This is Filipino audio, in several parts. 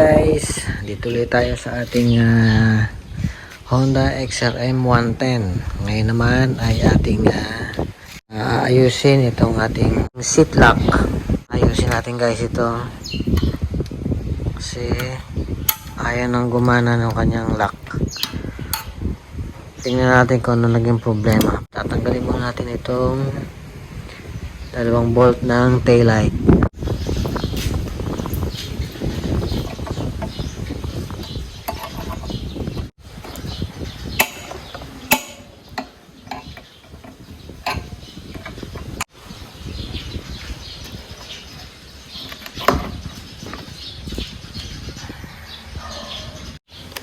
guys, dito ulit tayo sa ating Honda XRM 110. Ngayon naman ay ating aayusin itong ating seat lock. Ayusin natin guys ito kasi ayaw nang gumana ng kanyang lock. Tingnan natin kung ano naging problema. Tatanggalin muna natin itong dalawang bolt ng taillight.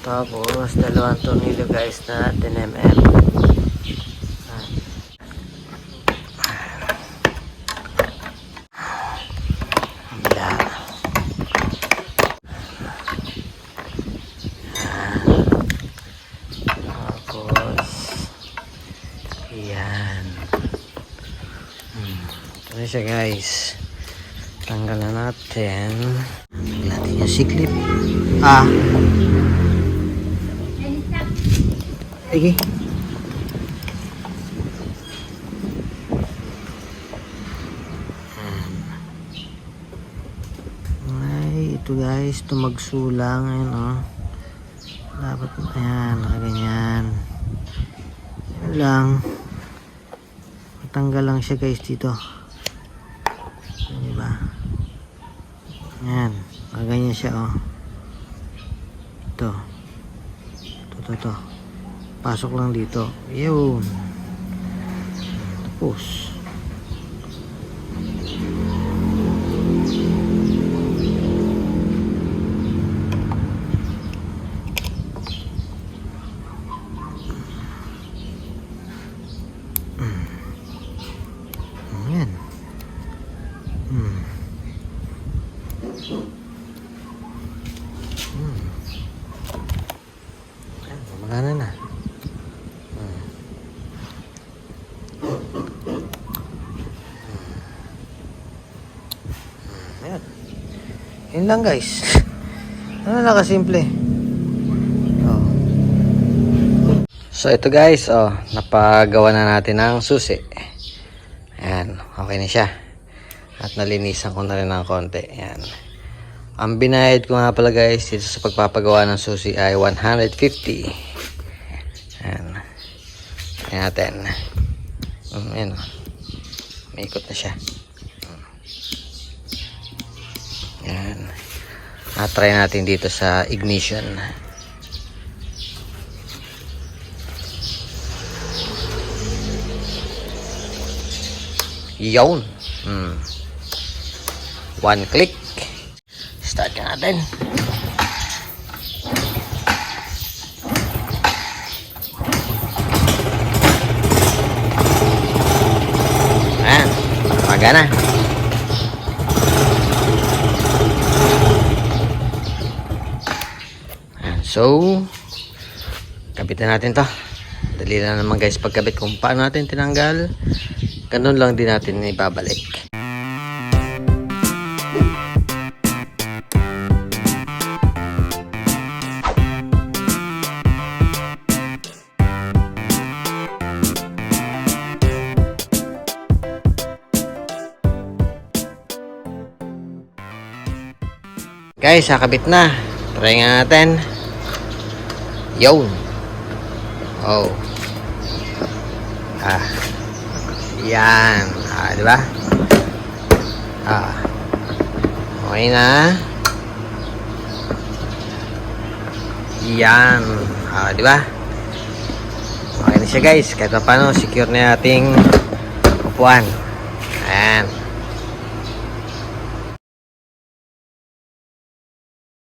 Tapos dalawang tornilyo guys na 10mm. Tapos yan. Ito siya guys. Tanggalan natin. Tanggalan natin yung C-clip. Sige. Ay, ito guys, tumagsulang. Ayan, oh. Dapat, ayan, nakaganyan. Yan lang. Matanggal lang siya guys dito. Diba? Ayan, nakaganyan siya, oh. Ito. Ito. Pasok lang dito. Yun. Tapos. Ayan. Magana na. Ayan. Yun lang guys. Ano lang kasimple. Oh. So ito guys, napagawa na natin ang susi. Ayan, okay na siya. At nalinisan ko na rin ng konti. Ayan. Ang binayad ko nga pala guys dito sa pagpapagawa ng susi ay 150. Ayan. Ayan natin. Ayan. May ikot na siya. Ayan. Try natin dito sa ignition. Yun. One click. Start ka natin. Ayan. Magana. So, kabitan natin to. Dali na naman guys pagkabit kung paano natin tinanggal. Ganun lang din natin ibabalik. Guys, kakabit na. Try nga natin. Yun. Oh. Yan. Diba? Okay na. Yan. Diba? Okay na siya guys. Kahit pa paano, secure na ating upuan. Ayan.